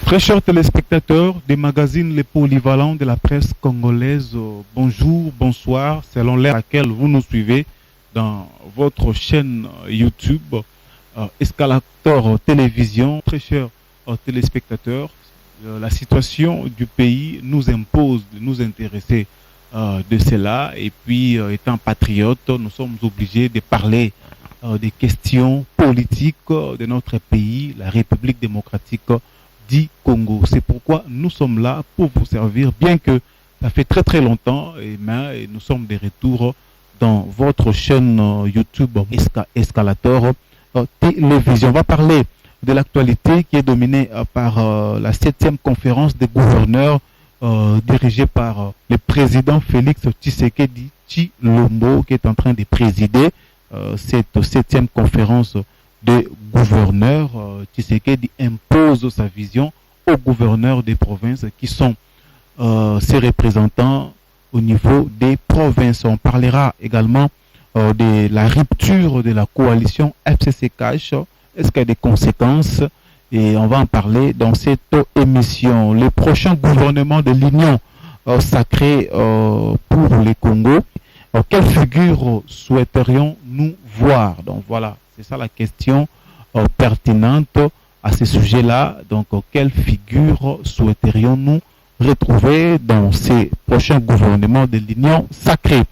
Très chers téléspectateurs des magazines Les Polyvalents de la presse congolaise, bonjour, bonsoir, selon l'heure à laquelle vous nous suivez dans votre chaîne YouTube Escalator Télévision. Très chers téléspectateurs, la situation du pays nous impose de nous intéresser de cela, et puis étant patriotes, nous sommes obligés de parler des questions politiques de notre pays, la République démocratique du Congo. C'est pourquoi nous sommes là pour vous servir, bien que ça fait très très longtemps, et nous sommes de retour dans votre chaîne YouTube Escalator Télévision. On va parler de l'actualité qui est dominée par la 7e conférence des gouverneurs dirigée par le président Félix Tshisekedi Tshilombo, qui est en train de présider cette 7e conférence des gouverneurs. Tshisekedi impose sa vision aux gouverneurs des provinces qui sont ses représentants au niveau des provinces. On parlera également de la rupture de la coalition FCC-Cash. Est-ce qu'il y a des conséquences? Et on va en parler dans cette émission. Le prochain gouvernement de l'Union sacrée pour le Congo, quelle figure souhaiterions-nous voir? Donc voilà, c'est ça la question pertinente à ce sujet-là. Donc quelle figure souhaiterions-nous retrouver dans ces prochains gouvernements de l'Union sacrée?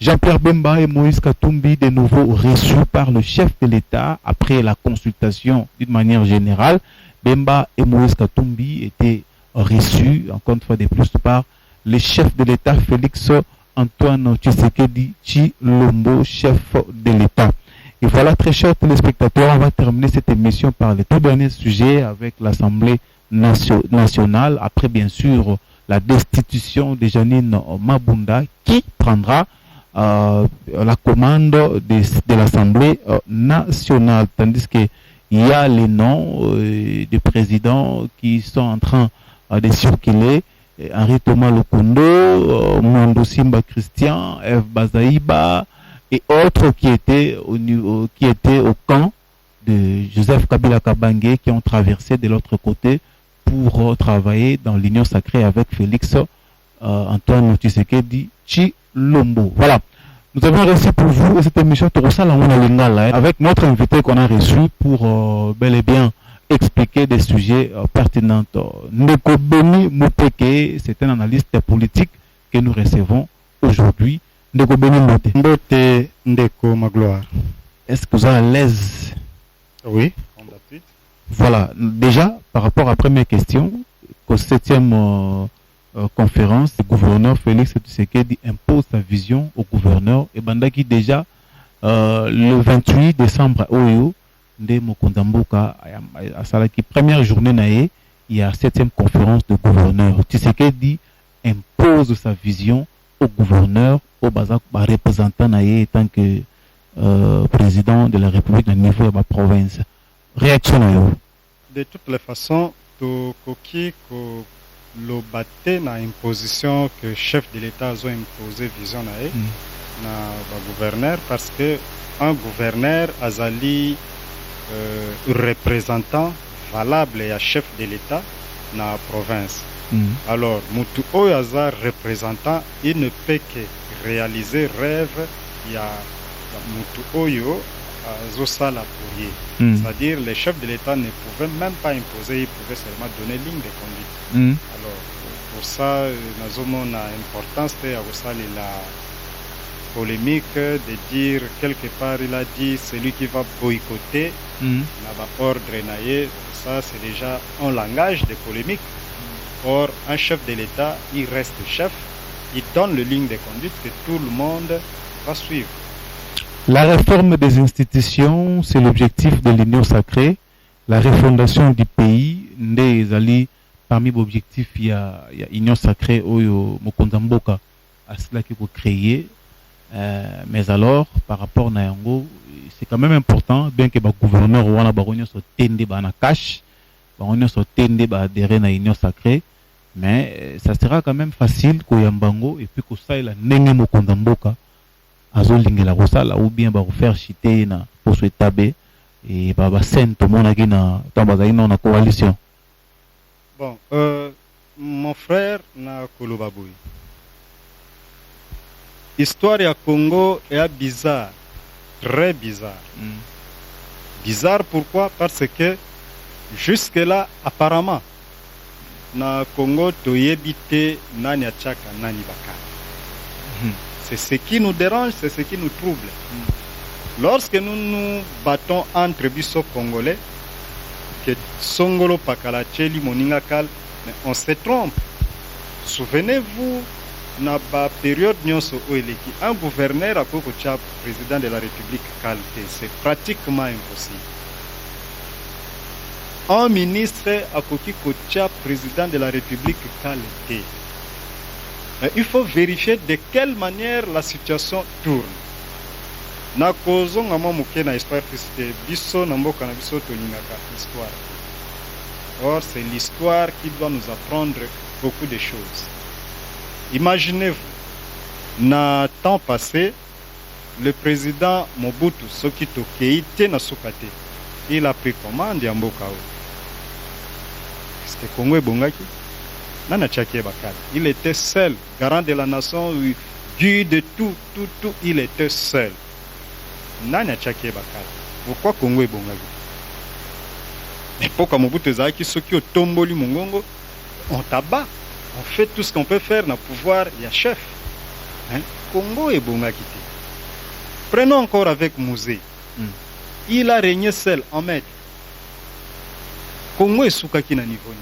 Jean-Pierre Bemba et Moïse Katumbi, de nouveau reçus par le chef de l'État après la consultation d'une manière générale. Bemba et Moïse Katumbi étaient reçus, encore une fois de plus, par le chef de l'État Félix Antoine Tshisekedi Tshilombo, chef de l'État. Et voilà, très chers téléspectateurs, on va terminer cette émission par le tout dernier sujet avec l'Assemblée nationale, après bien sûr la destitution de Janine Mabunda, qui prendra la commande de l'Assemblée nationale, tandis qu'il y a les noms des présidents qui sont en train de circuler: Henri Thomas Lokondo, Mondo Simba Christian, F. Bazaïba et autres qui étaient au camp de Joseph Kabila Kabange, qui ont traversé de l'autre côté pour travailler dans l'Union sacrée avec Félix Antoine Tshisekedi Tshilombo. Voilà. Nous avons reçu pour vous cette émission avec notre invité qu'on a reçu pour bel et bien expliquer des sujets pertinents. Ndeko Beni Mupeke, c'est un analyste politique que nous recevons aujourd'hui. Ndeko Beni Mupeke. Ndeko Magloire. Est-ce que vous êtes à l'aise? Oui, comme d'habitude. Voilà, déjà, par rapport à la première question, qu'au 7e conférence, le gouverneur Félix Tshisekedi impose sa vision au gouverneur, et Bandaki déjà le 28 décembre Oyo, de Mokondamboka, à Salaki, première journée naïe, il y a 7e conférence de gouverneur. Tshisekedi impose sa vision au gouverneur, au Bazak, représentant naïe, tant que président de la République au niveau de la province. Réaction naïe. De toutes les façons, tout coquille le batté na imposition que le chef de l'État a imposé vision na gouverneur, parce que un gouverneur azali représentant valable et chef de l'État na province. Alors mutu oyaza représentant, il ne peut que réaliser rêve ya mutu oyo Zosala Pourier. C'est-à-dire les chefs de l'État ne pouvaient même pas imposer, ils pouvaient seulement donner ligne de conduite. Alors pour ça, nous avons l'importance de la polémique de dire quelque part, il a dit celui qui va boycotter ordre naïe. Ça c'est déjà un langage de polémique. Or un chef de l'État, il reste chef, il donne les lignes de conduite que tout le monde va suivre. La réforme des institutions, c'est l'objectif de l'Union sacrée. La refondation du pays, parmi les objectifs, il y a l'Union sacrée au Mokondamboka, à cela qu'il faut créer. Mais alors, par rapport à Nayango, c'est quand même important, bien que le gouverneur ou la baronne soit tendé à cash, baronne soit tendé à adhérer à l'Union sacrée, mais ça sera quand même facile qu'au Yambango et puis qu'au Saïla n'enge Mokondamboka. Azolingela kosala ou bien ba faire chiter na poso etabe et ba sento monaki na tambazali na coalition. Bon, mon frère na Kolobaboui. Histoire ya Congo est bizarre, très bizarre. Bizarre pourquoi? Parce que jusque-là, apparemment, na Congo toyebite nani achaka nani bakala. C'est ce qui nous dérange, c'est ce qui nous trouble. Lorsque nous nous battons entre biso congolais, que Songolo Pakala Tcheli Moninga Kal, mais on se trompe. Souvenez-vous, dans la période nyonso oeleki, un gouverneur a kokocha président de la République Kalte, c'est pratiquement impossible. Un ministre a kokocha président de la République Kalte. Il faut vérifier de quelle manière la situation tourne. Na kozo ngama muke na histoire fisite biso na mboka na biso tolingaka histoire. Or c'est l'histoire qui doit nous apprendre beaucoup de choses. Imaginez-vous, na temps passé, le président Mobutu Sokito Keïte na Sokate, il a pris commande ya mboka o. C'était Congo ebongaki nana Tchaki Bakal. Il était seul, garant de la nation, guide de tout, il était seul. Nani Tchaki Bakal. Pourquoi Congo ebongaki? Époque Mobutu ezalaki soki otomboli mongongo, on tabat, on fait tout ce qu'on peut faire dans le pouvoir, il y a chef. Congo ebongaki te. Prenons encore avec Mouzé. Il a régné seul en maître. Congo esukaki na niveau ni.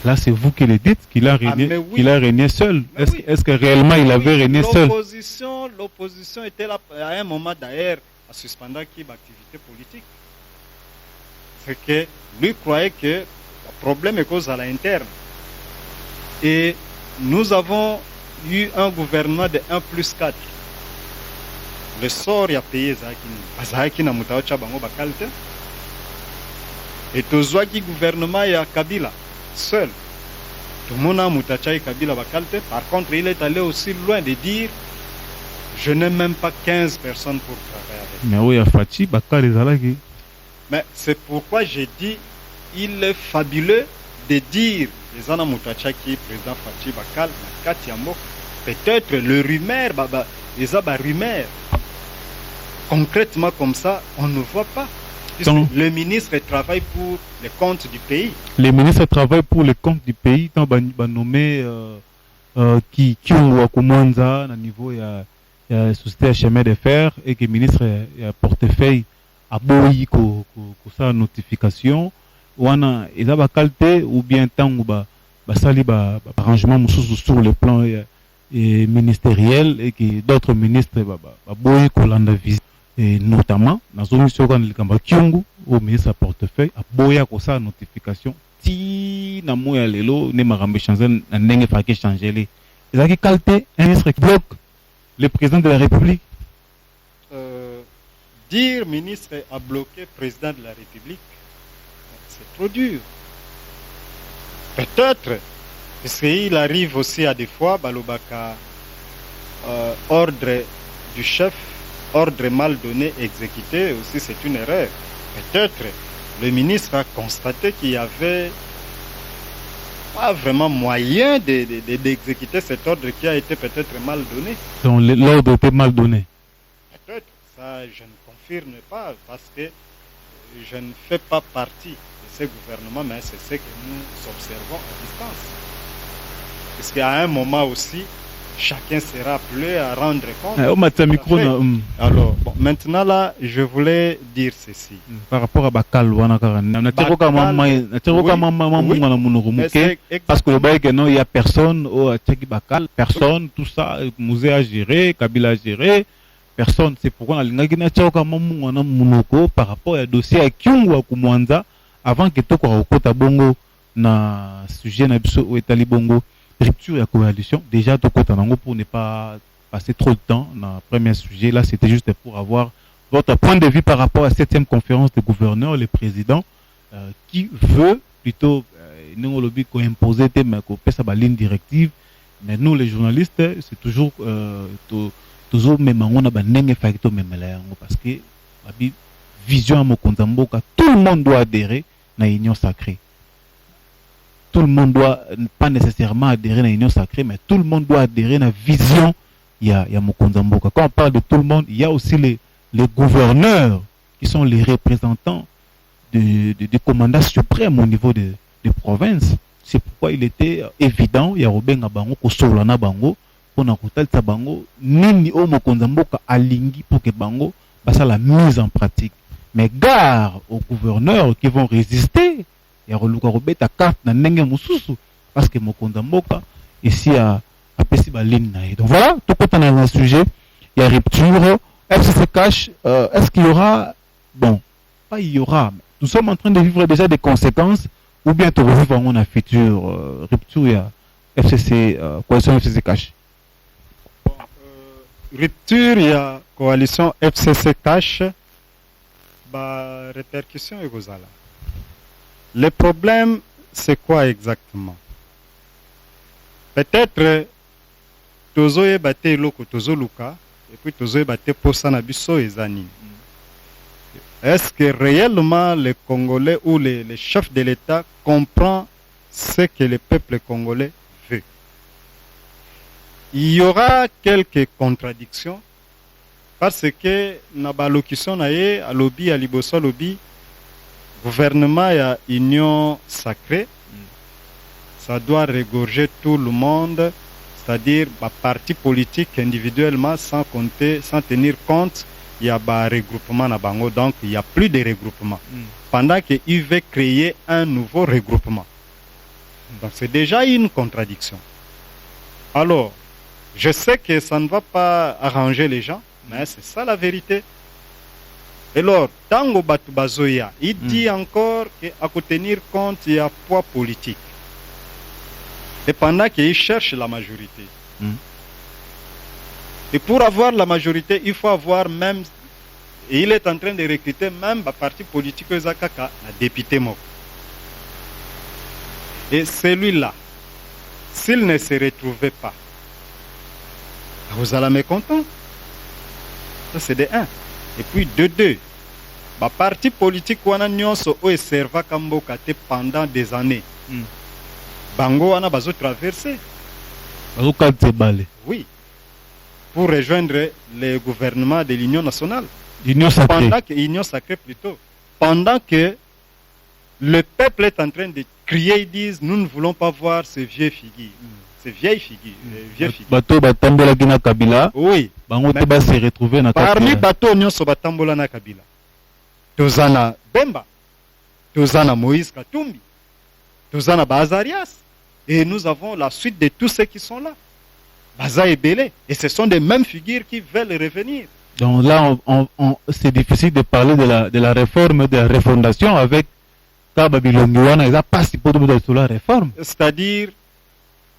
Là, c'est vous qui le dites qu'il a régné, oui. Qu'il a régné seul. Est-ce que réellement il avait régné seul? L'opposition était là à un moment d'ailleurs à suspendre l'activité politique. C'est que lui croyait que le problème est cause à l'interne. Et nous avons eu un gouvernement de 1+4. Le sort a payé Zaki na mutaocha bango bakalte. Et tozwaki gouvernement ya Kabila seul. Tout le monde a moutachaï Kabila bakalte. Par contre, il est allé aussi loin de dire je n'ai même pas 15 personnes pour travailler avec. Mais oui, Fati Bakal les alagi. Mais c'est pourquoi j'ai dit il est fabuleux de dire les ana moutachaki président Fati Bakal na Katiambo. Peut-être le rumeur les aba rumeur. Concrètement comme ça, on ne voit pas. Le ministre travaille pour les comptes du pays. Les ministres travaillent pour les comptes du pays. Tant nommé qui ont Wakumanza à niveau il y a société à chemin de fer et que le ministre a portefeuille a boyi ko sa notification ou ana ils a qualité ou bien tant ou sali arrangement sur le plan ministériel et que d'autres ministres boyi ko landa visite. Et notamment dans une mission quand le Kamba Kyungu au ministre portefeuille a boya ko sa notification ti na moya lelo ne marambe changer na ndenge fa ke changer les ils a qui qualité un ministre qui bloque le président de la République. Dire ministre a bloqué président de la République, c'est trop dur. Peut-être parce qu'il arrive aussi à des fois balobaka ordre du chef, ordre mal donné, exécuté, aussi c'est une erreur. Peut-être le ministre a constaté qu'il y avait pas vraiment moyen d'exécuter cet ordre qui a été peut-être mal donné. Donc l'ordre était mal donné. Peut-être, ça je ne confirme pas parce que je ne fais pas partie de ce gouvernement, mais c'est ce que nous observons à distance. Parce qu'à un moment aussi, chacun sera appelé à rendre compte. Alors, bon, maintenant là, je voulais dire ceci. Par rapport à Bakal, parce que le bail que non, il y a personne au Tchèque Bakal, personne, tout ça, Mouzé a géré, Kabila a géré, personne. C'est pourquoi on a l'ingénieur par rapport à dossier à Kyungu à Kumwanza, avant que tout soit bongo na sujet na biso au Etali bongo. Rupture de la coalition, déjà pour ne pas passer trop de temps dans le premier sujet. Là, c'était juste pour avoir votre point de vue par rapport à la 7e conférence des gouverneurs, le président qui veut plutôt nous imposer sa ligne directive. Mais nous, les journalistes, c'est toujours même on a parce que vision à Mokonzamboka, tout le monde doit adhérer à l'union sacrée. tout le monde doit pas nécessairement adhérer à l'union sacrée, mais tout le monde doit adhérer à la vision. Il y a Mokonza Mboka. Quand on parle de tout le monde, il y a aussi les gouverneurs qui sont les représentants du commandant suprême au niveau des provinces. C'est pourquoi il était évident, il y a Robin Abango, Kosolana Bango, pour na Bango, nini o Mokonza Mboka alingi pour que Bango passe à la mise en pratique. Mais gare aux gouverneurs qui vont résister. Il y a Robeta carte na nenge mususu parce que Mokonza Mboka ici à Pessi Baline. Donc voilà, tout quand on a un sujet, il y a rupture. FCC Cash, est-ce qu'il y aura, bon, pas il y aura, nous sommes en train de vivre déjà des conséquences, ou bien tu revivre en la future rupture, il y a FCC, coalition FCC Cash. Bon, rupture, il y a coalition FCC Cash, bah, répercussion et Gozala. Le problème, c'est quoi exactement? Peut-être, Tozo e bate loko Tozo Luka, et puis Tozo e bate Posana Biso et Zani. Est-ce que réellement les Congolais ou les chefs de l'État comprennent ce que le peuple congolais veut? Il y aura quelques contradictions parce que na balocution na ye a lobby à liboso lobby gouvernement et union sacrée, ça doit regorger tout le monde, c'est-à-dire les partis politiques individuellement sans tenir compte, il y a un regroupement à Bango, donc il n'y a plus de regroupement. Pendant qu'il veut créer un nouveau regroupement. Donc c'est déjà une contradiction. Alors, je sais que ça ne va pas arranger les gens, mais c'est ça la vérité. Et alors, Tango Batubazoya, il dit encore qu'à tenir compte, il y a poids politique. Et pendant qu'il cherche la majorité. Et pour avoir la majorité, il faut avoir même, et il est en train de recruter même un parti politique, la député Moko. Et celui-là, s'il ne se retrouvait pas, vous allez me content. Ça c'est de 1. Et puis de 2, le parti politique wana nyonso o serva kamboka te pendant des années. Bango wana bazo traverser. Bazo kate balé. Oui. Pour rejoindre le gouvernement de l'Union nationale. L'Union sacrée. L'Union sacrée plutôt. Pendant que le peuple est en train de crier, ils disent nous ne voulons pas voir ces vieux figues. Ces vieilles figues. Bateau batambola na Kabila. Oui. Bango te ba se retrouver na Kabila. Parmi bateau nyonso batambola na Kabila. Tozana Bemba. Tozana Moïse Katumbi. Tozana Bazarias. Et nous avons la suite de tous ceux qui sont là. Baza et Belé. Et ce sont des mêmes figures qui veulent revenir. Donc là, c'est difficile de parler de la réforme, de la refondation avec Kababilongiwana. Ils n'ont pas si peu de la réforme. C'est-à-dire,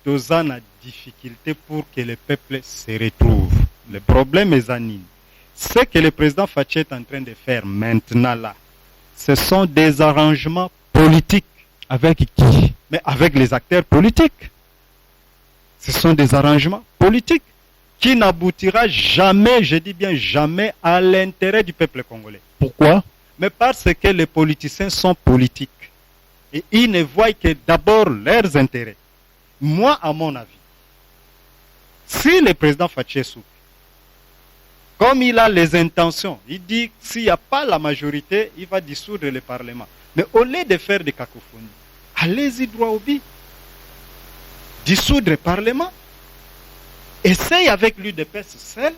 Tozana difficulté pour que le peuple se retrouve. Le problème est Zanine. Ce que le président Fachi est en train de faire maintenant là, ce sont des arrangements politiques. Avec qui? Mais avec les acteurs politiques. Ce sont des arrangements politiques qui n'aboutira jamais, je dis bien jamais, à l'intérêt du peuple congolais. Pourquoi? Mais parce que les politiciens sont politiques. Et ils ne voient que d'abord leurs intérêts. Moi, à mon avis, si le président Fachi Souki, comme il a les intentions, il dit que s'il n'y a pas la majorité, il va dissoudre le Parlement. Mais au lieu de faire des cacophonies, allez-y droit au but. Dissoudre le Parlement. Essayez avec l'UDPS seul,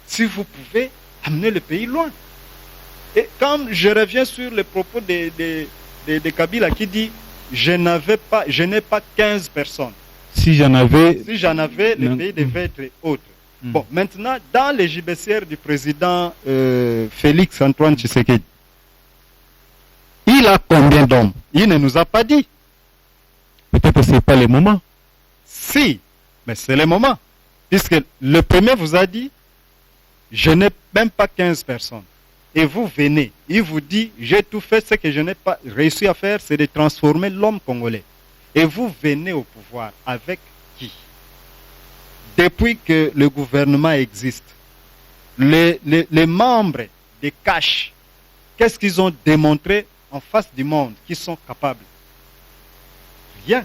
si vous pouvez amener le pays loin. Et quand je reviens sur les propos de Kabila qui dit je n'ai pas 15 personnes. Si j'en avais, le pays devait être autre. Bon, maintenant, dans les JBCR du président Félix Antoine Tshisekedi, il a combien d'hommes? Il ne nous a pas dit. Peut-être que ce n'est pas le moment. Si, mais c'est le moment. Puisque le premier vous a dit, je n'ai même pas 15 personnes. Et vous venez, il vous dit, j'ai tout fait, ce que je n'ai pas réussi à faire, c'est de transformer l'homme congolais. Et vous venez au pouvoir avec qui? Depuis que le gouvernement existe, les membres des CACH, qu'est-ce qu'ils ont démontré en face du monde qu'ils sont capables? Rien.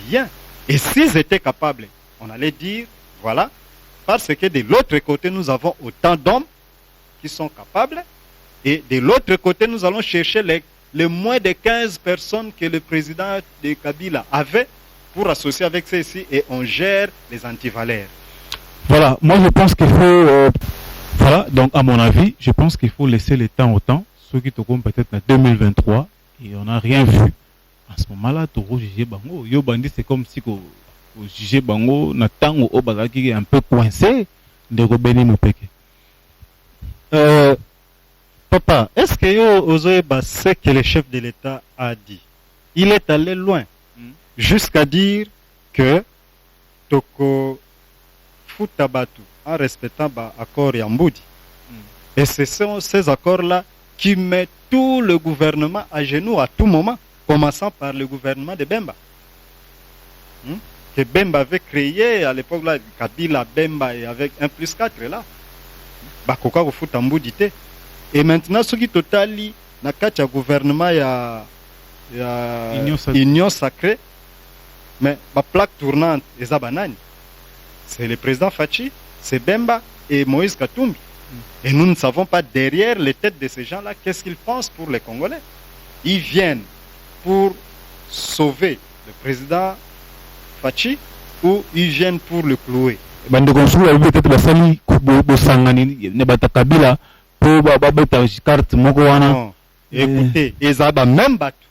rien. Et s'ils étaient capables, on allait dire, voilà, parce que de l'autre côté, nous avons autant d'hommes qui sont capables, et de l'autre côté, nous allons chercher les moins de 15 personnes que le président de Kabila avait pour associer avec ceux-ci, et on gère les antivaleurs. Voilà, moi je pense qu'il faut... voilà, donc à mon avis, je pense qu'il faut laisser le temps au temps, ceux qui tombent peut-être en 2023, et on n'a rien vu. À ce moment-là, tu vas juger Bango. Yo Bandi, c'est comme si vous jugez Bango, Natango, Obaga qui est un peu coincé, de Robeni Mopeke. Papa, est-ce que yo Ozoeba sait que le chef de l'État a dit? Il est allé loin, jusqu'à dire que Toko Futabatu, en respectant l'accord Yamboudi. Et ce sont ces accords-là qui mettent tout le gouvernement à genoux à tout moment, commençant par le gouvernement de Bemba. Que Bemba avait créé à l'époque là, Kabila, Bemba et avec 1+4 là. Bakoka Futamboudi. Et maintenant, ce qui totali, na katia gouvernement ya Union Sacrée, mais la plaque tournante des Abanani, c'est le président Fachi, c'est Bemba et Moïse Katumbi. Et nous ne savons pas derrière les têtes de ces gens-là qu'est-ce qu'ils pensent pour les Congolais. Ils viennent pour sauver le président Fachi ou ils viennent pour le clouer. Non. Écoutez, Ezaba même battu.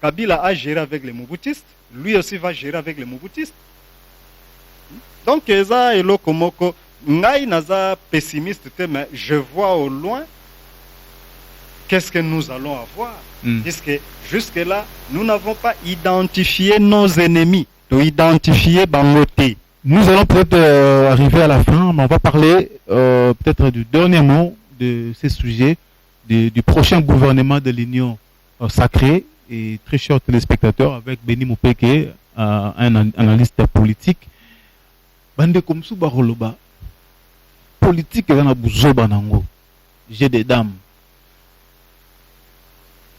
Kabila a géré avec les Mobutistes, lui aussi va gérer avec les Mobutistes. Donc, Eza et Lokomoko, Ngai naza pessimiste, mais je vois au loin qu'est-ce que nous allons avoir. Puisque jusque-là, nous n'avons pas identifié nos ennemis, nous identifié Bangoté. Nous allons peut-être arriver à la fin, mais on va parler peut-être du dernier mot de ces sujets, du prochain gouvernement de l'Union sacrée. Et très chers téléspectateurs, avec Beni Mopeke, un analyste politique. Bande comme Soubaroloba, politique est dans la bouzoba nango. J'ai des dames.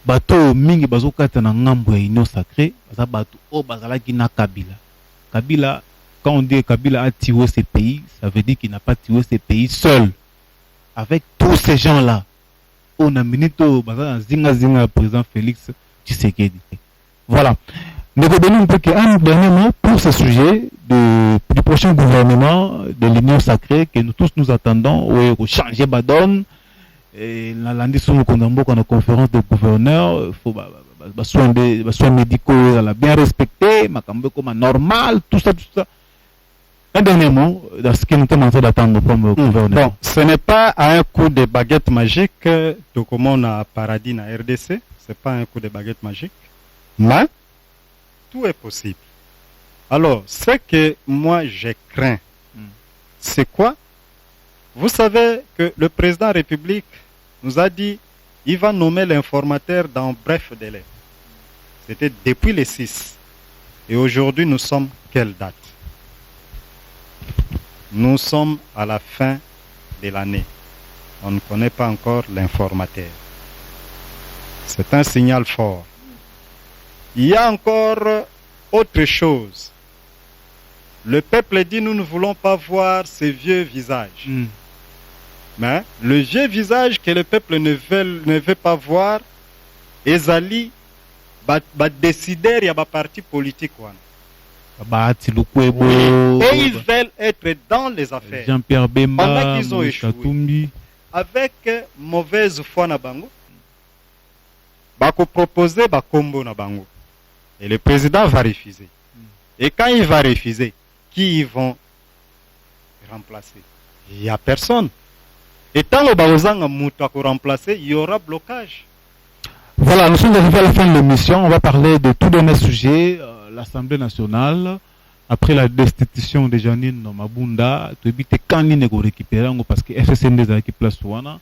Bato mingi bazokata na ngambo ya Union sacrée, baza bato o bazala ki na Kabila. Kabila, quand on dit Kabila a tiré ces pays, ça veut dire qu'il n'a pas tiré ces pays seul. Avec tous ces gens-là, on a minito baza zinga président Félix Tshisekedi. Voilà. Nous revenons un peu un dernier mot pour ce sujet du prochain gouvernement de l'Union sacrée que nous tous nous attendons, où il faut changer Badon. Et lundi, sur la conférence de gouverneurs, il faut soins médicaux bien respectés, comme normal, tout ça. Un dernier mot dans ce que nous sommes en train d'attendre comme gouverneur. Bon, ce n'est pas un coup de baguette magique, donc comme on a paradis dans RDC, ce n'est pas un coup de baguette magique, mais tout est possible. Alors, ce que moi je crains, c'est quoi? Vous savez que le président de la République nous a dit qu'il va nommer l'informateur dans bref délai. C'était depuis le 6. Et aujourd'hui, nous sommes quelle date? Nous sommes à la fin de l'année. On ne connaît pas encore l'informateur. C'est un signal fort. Il y a encore autre chose. Le peuple dit, nous ne voulons pas voir ces vieux visages. Mais le vieux visage que le peuple ne veut pas voir, Ezali, décider, il y a un parti politique. Et ils veulent être dans les affaires. Jean-Pierre Bemba, pendant qu'ils ont échoué, avec mauvaise foi na bango, bako proposer bakombo na bango. Et le président va refuser. Et quand il va refuser, qui ils vont remplacer? Il n'y a personne. Et tant que Baozanga Mouta pour remplacer, il y aura blocage. Voilà, nous sommes arrivés à la fin de l'émission. On va parler de tout dernier sujet. L'Assemblée nationale, après la destitution de Janine Mabunda, tu as Kanine go récupérer parce que FSN des équipes place wana.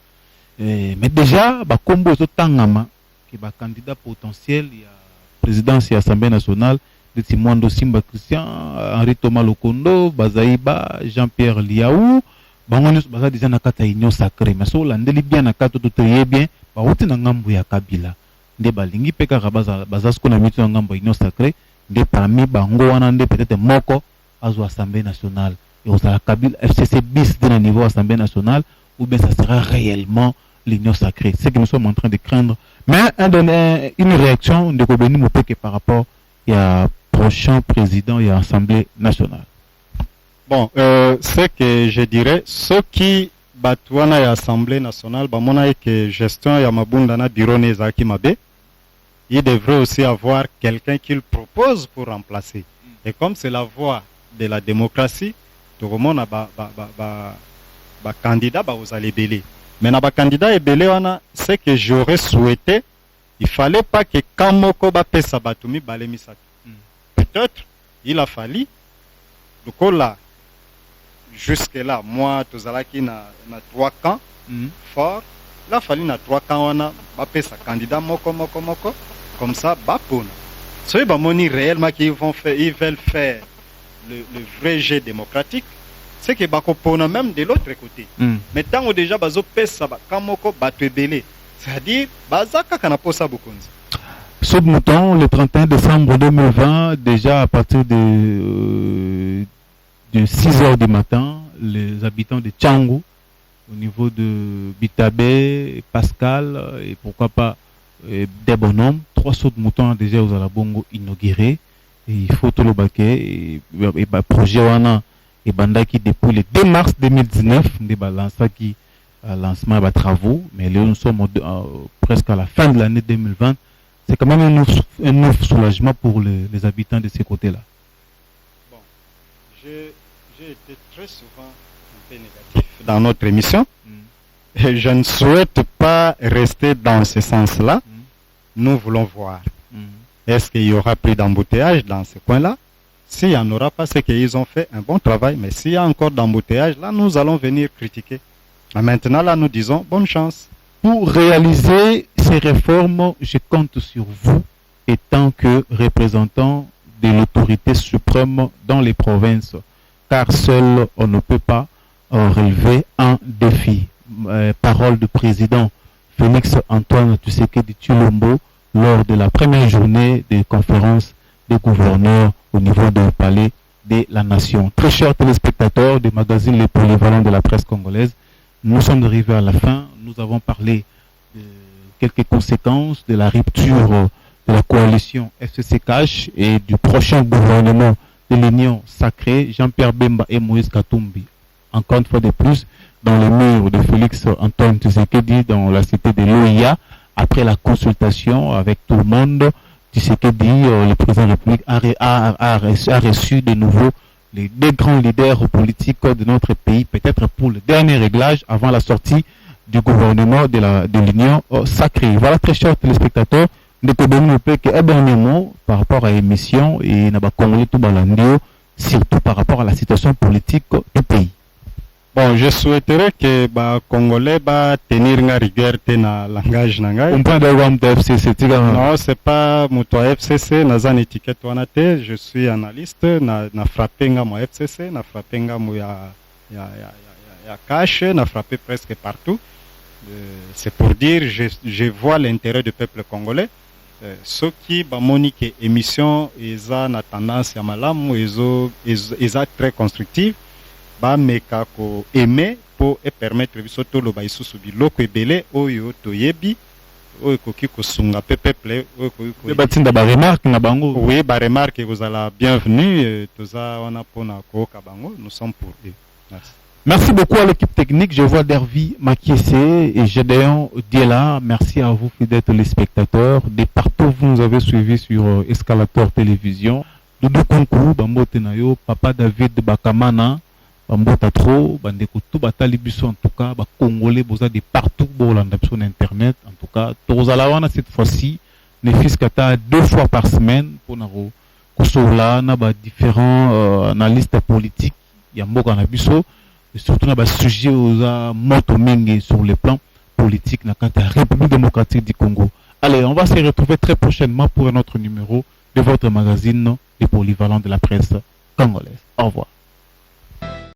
Mais déjà, ba combo zo tangama qui ba candidat potentiel, il y a présidence et Assemblée nationale de Timondo Simba Christian, Henri Thomas Lokondo, Bazaïba, Jean-Pierre Liaou, bangonus baza déjà na kata Union sacrée. Mais so landeli bien na kata to très bien, ba wuti na ngambo ya Kabila. Nde balingi peka baza sko na mitu na ngambo Union sacrée. des parmi bango wanande peut-être moko à l'Assemblée nationale et aux Kabila FCC bis d'un niveau Assemblée nationale ou bien ça sera réellement l'union sacrée. C'est ce que nous sommes en train de craindre. Mais une réaction de Kobeni Mopeke par rapport à prochain président et à l'Assemblée nationale. Bon, ce que je dirais, ceux qui batouana à l'Assemblée nationale, bah, que gestion ya mabunda na bureau nezaki mabe, il devrait aussi avoir quelqu'un qu'il propose pour remplacer. Et comme c'est la voie de la démocratie, tout le monde a candidat aux allés. Mais na ba candidat ebele wana, ce que j'aurais souhaité, il fallait pas que Kamoko ba pesa batumi balemisaki. Peut-être il a fallu donc là jusque là moi tozalaki na 3 camps fort, il a fallu na 3 camps wana ba pesa candidat moko comme ça ba pona. Soyez ba moni réellement qu'ils veulent faire le vrai jeu démocratique. C'est que bakopona même de l'autre côté. Mais tant que déjà bazo pesa kamoko batwebele, c'est-à-dire bazaka kana posa bokonzi. Ce mouton, le 31 décembre 2020, déjà à partir de 6 heures du matin, les habitants de Tchangou, au niveau de Bitabé, Pascal et pourquoi pas des bonhommes, 3 sauts de moutons déjà aux Alabongo inaugurés. Et il faut tout le baquet et projet wana et bandaki depuis le 2 mars 2019 des balança qui lancement des travaux, mais là nous sommes presque à la fin de l'année 2020. C'est quand même un nouveau soulagement pour les habitants de ces côtés-là. Bon, j'ai été très souvent un peu négatif dans notre émission. Et je ne souhaite pas rester dans ce sens-là. Nous voulons voir. Est-ce qu'il y aura plus d'embouteillage dans ce coin-là? S'il n'y en aura pas, c'est qu'ils ont fait un bon travail. Mais s'il y a encore d'embouteillage, là, nous allons venir critiquer. Mais maintenant, là, nous disons bonne chance. Pour réaliser ces réformes, je compte sur vous, étant que représentant de l'autorité suprême dans les provinces. Car seul, on ne peut pas relever un défi. Parole du président Félix Antoine Tshisekedi Tshilombo lors de la première journée de conférence des gouverneurs au niveau du palais de la nation. Très chers téléspectateurs des magazines Les Polyvalents de la presse congolaise, nous sommes arrivés à la fin. Nous avons parlé de quelques conséquences de la rupture de la coalition FCC-CACH et du prochain gouvernement de l'Union sacrée, Jean-Pierre Bemba et Moïse Katumbi. Encore une fois de plus, dans les murs de Félix Antoine Tshisekedi, dans la cité de l'OIA, après la consultation avec tout le monde, Tshisekedi, le président de la République, a reçu de nouveau les 2 grands leaders politiques de notre pays, peut-être pour le dernier réglage avant la sortie du gouvernement de l'Union sacrée. Voilà, très chers téléspectateurs, nous avons un dernier mot par rapport à l'émission et nous avons surtout par rapport à la situation politique du pays. Bon, je souhaiterais que les Congolais tenir une rigueur dans le langage. Non, c'est pas mon FCC, n'a étiquette je suis analyste, n'a frappé mon FCC, n'a frappé mon cash, n'a frappé presque partout. C'est pour dire, je vois l'intérêt du peuple congolais. Ceux qui monique émission, ils ont tendance à malam, ils ont très constructive. Meka ko aimer pour permettre bisoto lo baisusu biloko ebele oyo toyebi oyo koki kosunga peuple oyo koki batinda ba remarque na bango. Oui, ba remarque vous la bienvenue toza wana pona ko ka bango, nous sommes pour eux. Merci. Merci beaucoup à l'équipe technique. Je vois Dervi Makiese et Gédéon Diela. Merci à vous fidèles téléspectateurs de partout vous nous avez suivis sur Escalator Télévision. Doudou Konkou Bambote Nayo, Papa David Bakamana Bambota trop, bandeko tout batali biso en tout cas, ba Congolais boza de partout bolanda sur internet en tout cas. Tozala wana cette fois-ci, ne fils kata 2 fois par semaine pour naro kosola na ba différents analystes politiques ya mboka na biso et surtout na ba sujet oza moto mingi sur le plan politique na kata République démocratique du Congo. Allez, on va se retrouver très prochainement pour un autre numéro de votre magazine Les Polyvalents de la presse congolaise. Au revoir.